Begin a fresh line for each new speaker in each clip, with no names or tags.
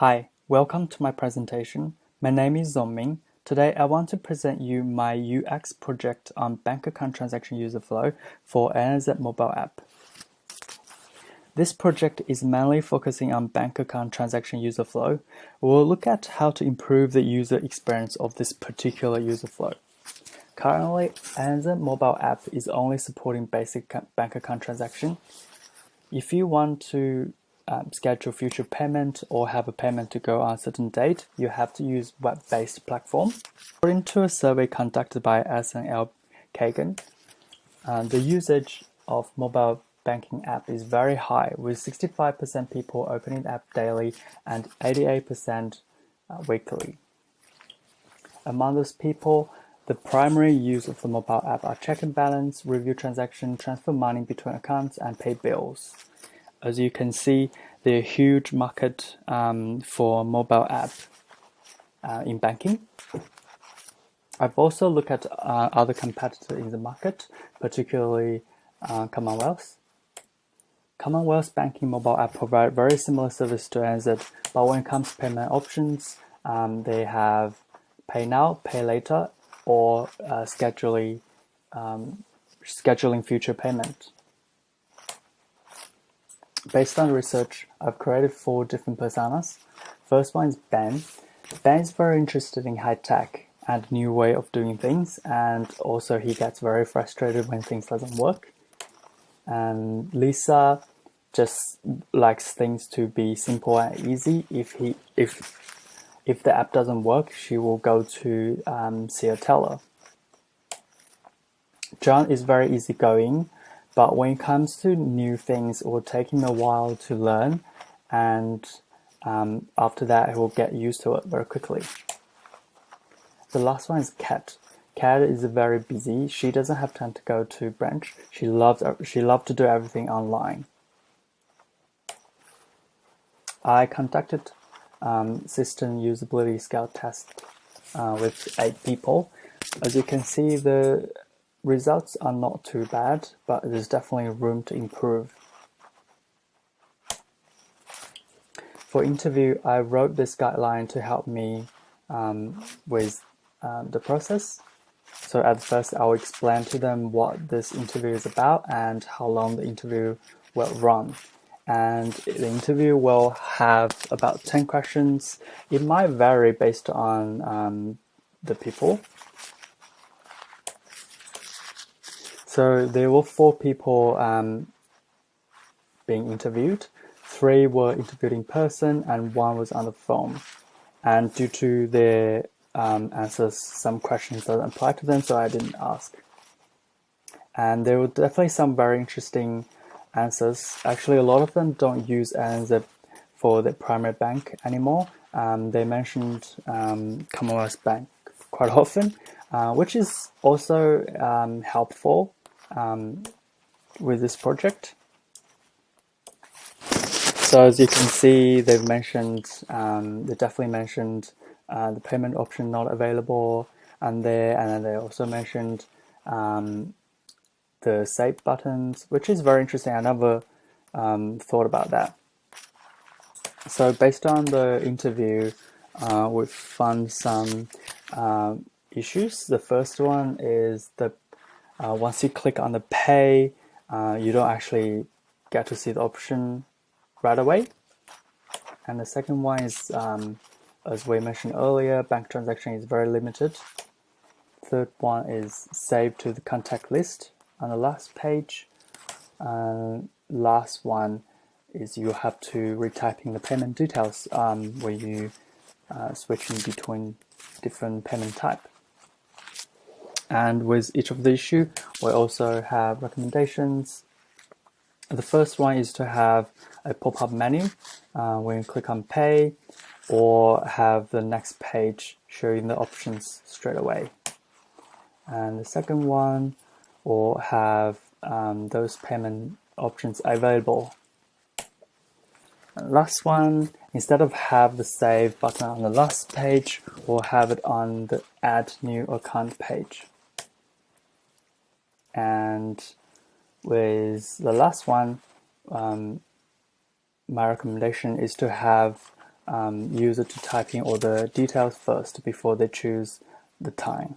Hi, welcome to my presentation. My name is Zongming. Today I want to present you my UX project on bank account transaction user flow for NZ mobile app. This project is mainly focusing on bank account transaction user flow. We'll look at how to improve the user experience of this particular user flow. Currently, NZ mobile app is only supporting basic bank account transaction. If you want to schedule future payment or have a payment to go on a certain date, you have to use web-based platform. According to a survey conducted by SNL Kagan, the usage of mobile banking app is very high, with 65% people opening the app daily and 88% weekly. Among those people, the primary use of the mobile app are check and balance, review transaction, transfer money between accounts, and pay bills. As you can see, there's a huge market for mobile app in banking. I've also looked at other competitors in the market, particularly Commonwealth. Commonwealth's banking mobile app provide very similar service to NZ, but when it comes to payment options, they have pay now, pay later, or scheduling future payment. Based on research, I've created 4 different personas. First one is Ben. Ben is very interested in high tech and new way of doing things, and also he gets very frustrated when things doesn't work. And Lisa just likes things to be simple and easy. If the app doesn't work, she will go to see a teller. John is very easygoing, but when it comes to new things, it will take him a while to learn, and after that, he will get used to it very quickly. The last one is Kat. Kat is very busy. She doesn't have time to go to branch. She loves to do everything online. I conducted system usability scale test with 8 people. As you can see, the results are not too bad, but there's definitely room to improve. For interview, I wrote this guideline to help me with the process. So at first, I'll explain to them what this interview is about and how long the interview will run. And the interview will have about 10 questions. It might vary based on the people. So there were 4 people being interviewed. 3 were interviewed in person and 1 was on the phone. And due to their answers, some questions doesn't apply to them, so I didn't ask. And there were definitely some very interesting answers. Actually, a lot of them don't use NZ for their primary bank anymore. They mentioned Commonwealth Bank quite often, which is also helpful with this project. So as you can see, they've mentioned, they definitely mentioned the payment option not available, and then they also mentioned the save buttons, which is very interesting. I never thought about that. So based on the interview, we found some issues. The first one is that once you click on the pay, you don't actually get to see the option right away. And the second one is, as we mentioned earlier, bank transaction is very limited. Third one is save to the contact list on the last page. Last one is you have to retyping the payment details where you switching between different payment type. And with each of the issue, we also have recommendations. The first one is to have a pop-up menu when you click on pay, or have the next page showing the options straight away. And the second one, or have those payment options available. And last one, instead of have the save button on the last page, or have it on the add new account page. And with the last one, my recommendation is to have user to type in all the details first before they choose the time.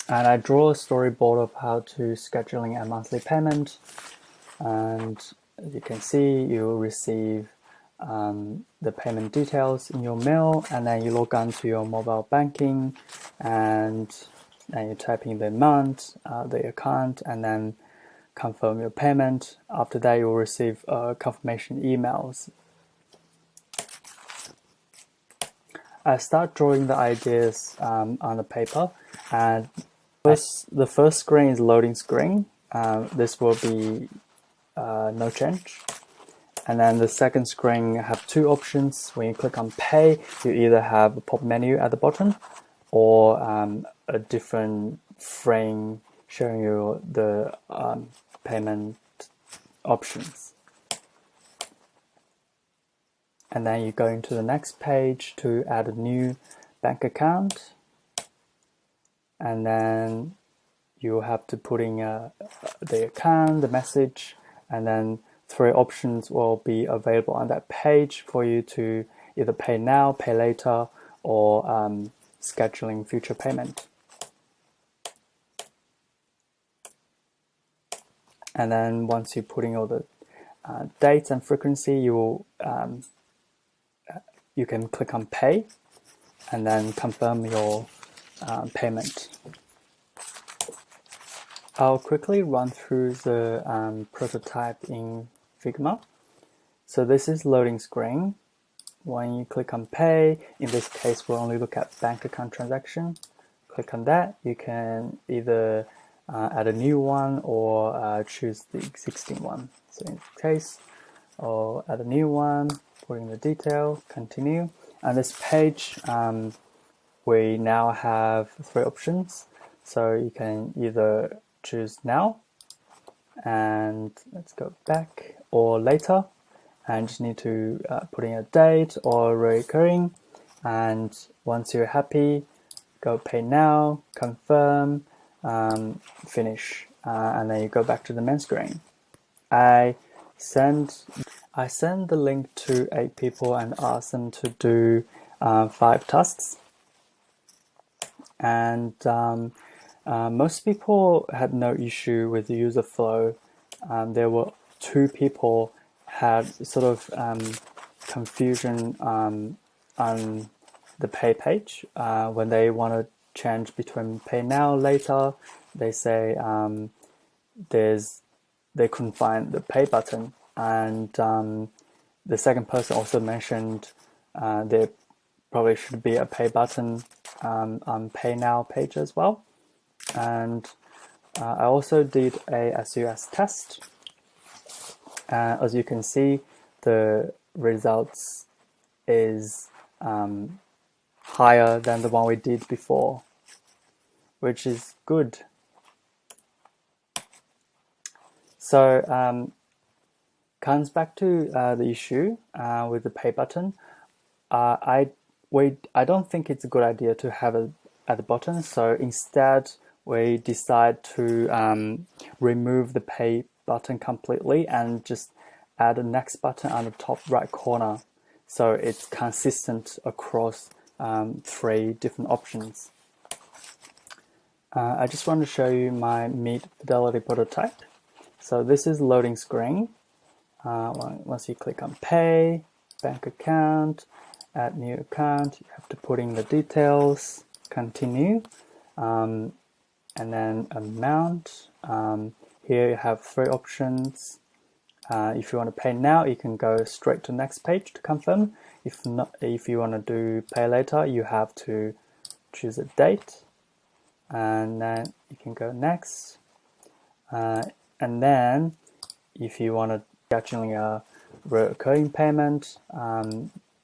And I draw a storyboard of how to scheduling a monthly payment. And as you can see, you'll receive the payment details in your mail, and then you log on to your mobile banking, and then you type in the amount, the account, and then confirm your payment. After that, you'll receive confirmation emails. I start drawing the ideas on the paper, and the first screen is loading screen. This will be no change. And then the second screen have two options. When you click on pay, you either have a pop menu at the bottom or a different frame showing you the payment options. And then you go into the next page to add a new bank account. And then you have to put in the account, the message, and then 3 options will be available on that page for you to either pay now, pay later, or scheduling future payment. And then once you put in all the dates and frequency, you can click on pay and then confirm your payment. I'll quickly run through the prototype in Figma. So this is loading screen. When you click on pay, in this case we'll only look at bank account transaction. Click on that. You can either add a new one or choose the existing one. So in this case, I'll add a new one, put in the detail, continue. On this page, we now have 3 options. So you can either choose now, and let's go back, or later, and just need to put in a date or recurring. And once you're happy, go pay now, confirm, finish, and then you go back to the main screen. I send the link to 8 people and ask them to do 5 tasks. And most people had no issue with the user flow. There were 2 people had sort of confusion on the pay page. When they want to change between pay now, later, they say they couldn't find the pay button. And the second person also mentioned there probably should be a pay button on pay now page as well. And I also did a SUS test. As you can see, the results is higher than the one we did before, which is good. So comes back to the issue with the pay button. I don't think it's a good idea to have it at the bottom. So instead, we decide to remove the pay button completely and just add a next button on the top right corner, so it's consistent across 3 different options. I just want to show you my Meet Fidelity prototype. So this is loading screen. Once you click on pay, bank account, add new account, you have to put in the details, continue, and then amount. Here you have 3 options. If you want to pay now, you can go straight to the next page to confirm. If not, if you want to do pay later, you have to choose a date, and then you can go next. And then if you want to scheduling a recurring payment,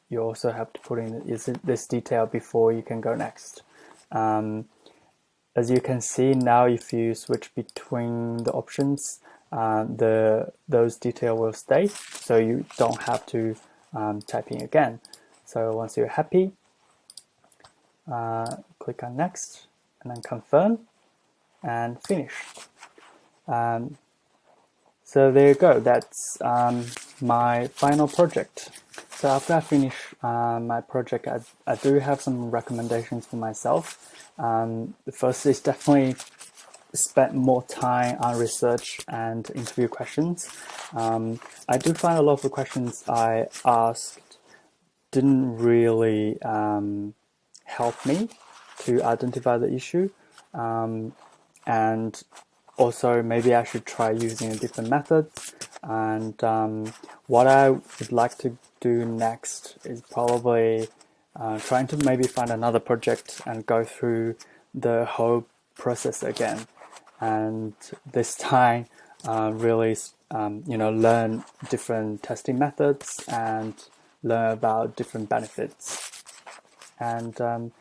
you also have to put in this detail before you can go next. As you can see now, if you switch between the options, those details will stay, so you don't have to type in again. So once you're happy, click on next, and then confirm, and finish. So there you go, that's my final project. So after I finish my project, I do have some recommendations for myself. The first is definitely spend more time on research and interview questions. I do find a lot of the questions I asked didn't really help me to identify the issue. And also maybe I should try using a different method. And what I would like to do next is probably trying to maybe find another project and go through the whole process again. And this time really learn different testing methods and learn about different benefits. And